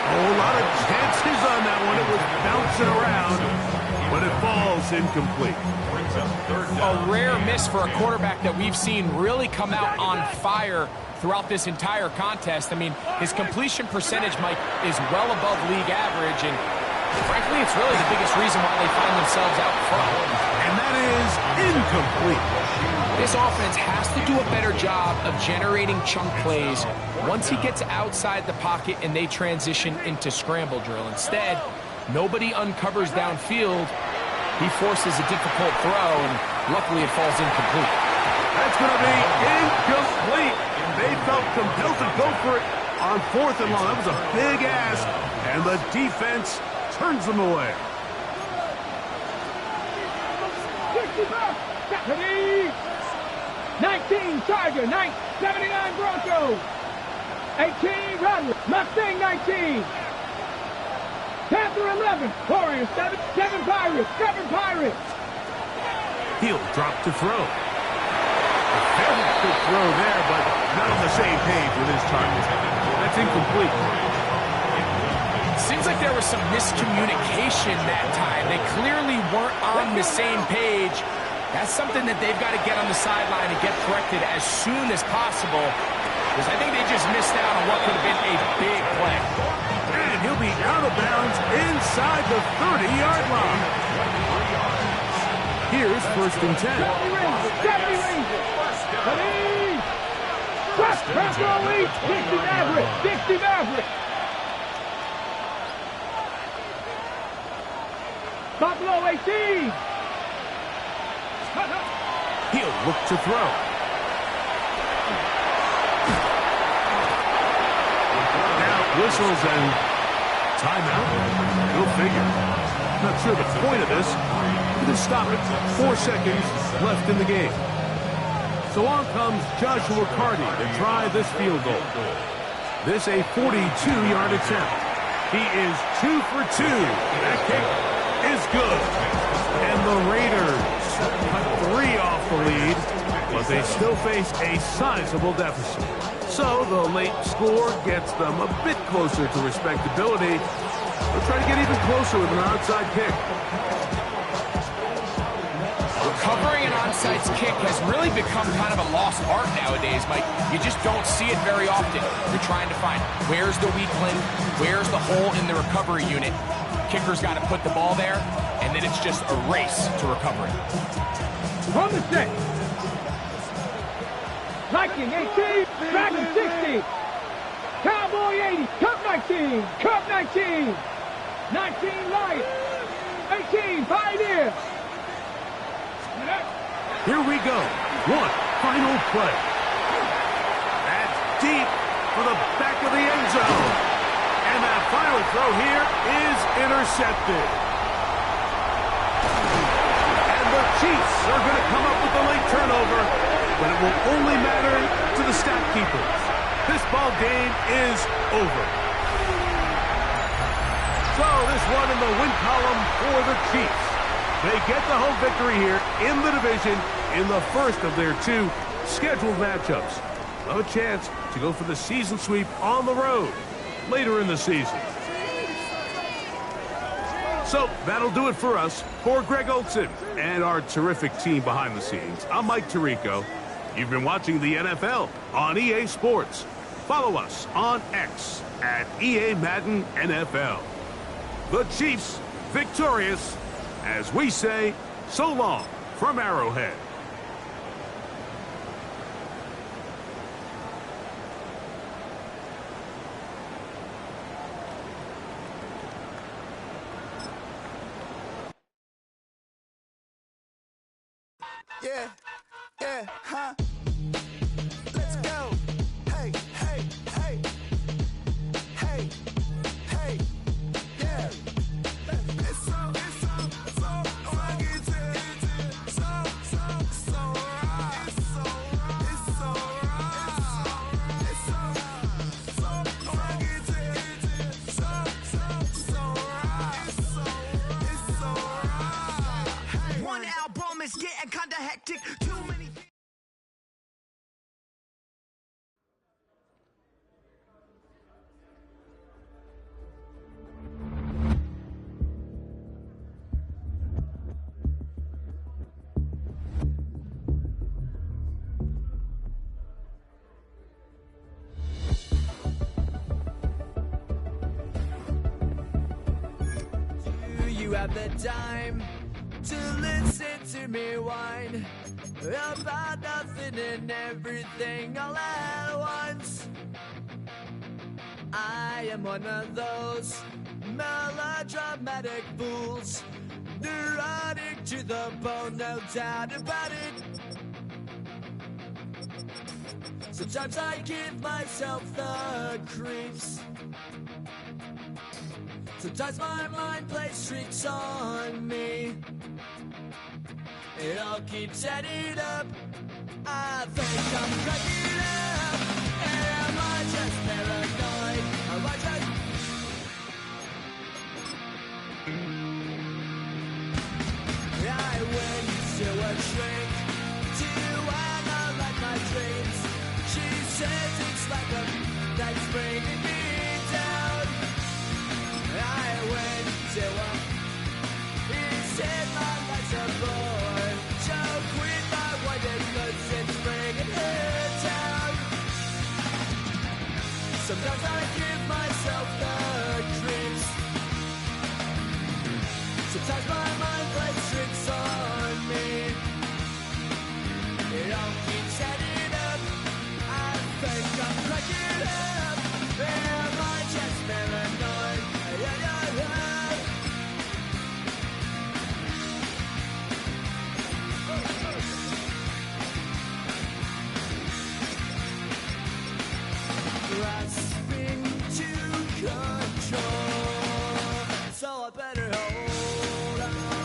A lot of chances on that one. It was bouncing around, but it falls incomplete. A rare miss for a quarterback that we've seen really come out on fire throughout this entire contest. I mean, his completion percentage, Mike, is well above league average, and frankly, it's really the biggest reason why they find themselves out front. And that is incomplete. This offense has to do a better job of generating chunk plays once he gets outside the pocket and they transition into scramble drill. Instead, nobody uncovers downfield. He forces a difficult throw, and luckily it falls incomplete. That's going to be incomplete. They felt compelled to go for it on fourth and long. That was a big ask, and the defense turns them away. 19 Charger, 79 Broncos, 18 Rodney, Mustang 19, Panther 11, Warriors 7 Pirates, 7 Pirates. He'll drop to throw. A very good throw there, but not on the same page with his target. That's incomplete. Seems like there was some miscommunication that time. They clearly weren't on the same page. That's something that they've got to get on the sideline and get corrected as soon as possible, because I think they just missed out on what could have been a big play. And he'll be out of bounds inside the 30-yard line. Here's first and 10. 70 Rangers. Ready. Press lead. 60 Maverick. 60 Maverick. Buffalo 18. He'll look to throw. Now whistles and timeout. Go figure. Not sure the point of this. Just stop it. 4 seconds left in the game. So on comes Joshua Carty to try this field goal. This a 42-yard attempt. He is 2 for 2. That kick is good. And the Raiders cut 3 off the lead, but they still face a sizable deficit. So the late score gets them a bit closer to respectability. They'll try to get even closer with an onside kick. Recovering an onside kick has really become kind of a lost art nowadays, Mike. You just don't see it very often. You're trying to find where's the weak link, where's the hole in the recovery unit. Kicker's got to put the ball there, and then it's just a race to recovery. From the set. Viking 18, Dragon 60. Cowboy 80, Cup 19, Cup 19. 19 Light, 18 Pioneer. Here we go. One final play. That's deep for the back of the end zone. And that final throw here is intercepted. And the Chiefs are going to come up with the late turnover, but it will only matter to the stat keepers. This ball game is over. So this one in the win column for the Chiefs. They get the home victory here in the division in the first of their 2 scheduled matchups. No chance to go for the season sweep on the road later in the season. So that'll do it for us. For Greg Olson and our terrific team behind the scenes, I'm Mike Tirico. You've been watching the NFL on EA Sports. Follow us on X at EA Madden NFL. The Chiefs victorious, as we say, so long from Arrowhead. Yeah, yeah, huh? Let's go. Hey, hey, hey. Hey, hey, yeah. It's so rugged. It's so right. It's so rugged. It's so right. It's so right. One album is getting kinda hectic. Too many. Do you have the time to listen to me whine about nothing and everything all at once? I am one of those melodramatic fools, neurotic to the bone, no doubt about it. Sometimes I give myself the creeps. Sometimes my mind plays tricks on me. It all keeps adding up. I think I'm cracking up. Am I just paranoid? Am I just... I went to a shrink to analyze my dreams. She says it's like a that's bringing me down. I went to a... He said my life's a bore. So quit my white cause it's bringing her down. Sometimes I give myself the creeps. Sometimes my mind plays tricks on me. It all keeps adding up. I think I'm cracking up. Am I just paranoid? Yeah, yeah, yeah. Grasping to control, so I better hold on.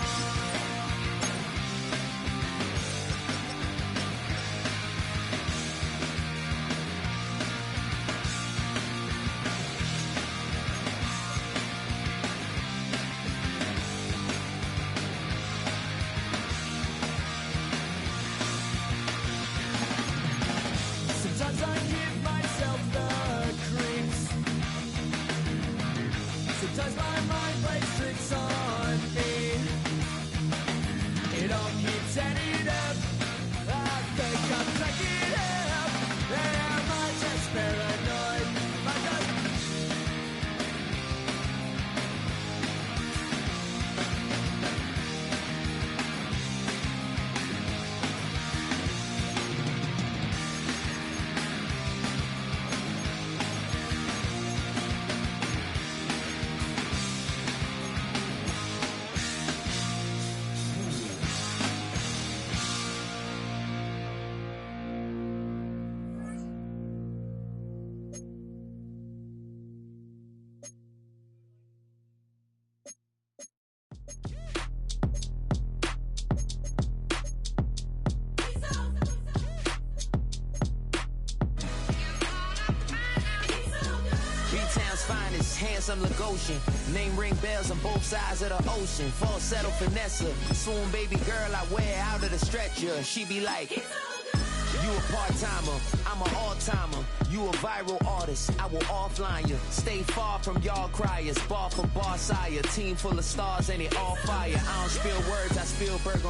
guess I'm Lagosian. Name ring bells on both sides of the ocean. Falsetto finesse. Swoon baby girl, I wear out of the stretcher. She be like, you a part-timer, I'm an all-timer. You a viral artist, I will offline you. Stay far from y'all criers. Bar for bar sire. Team full of stars and it all fire. I don't spill words, I spill burger.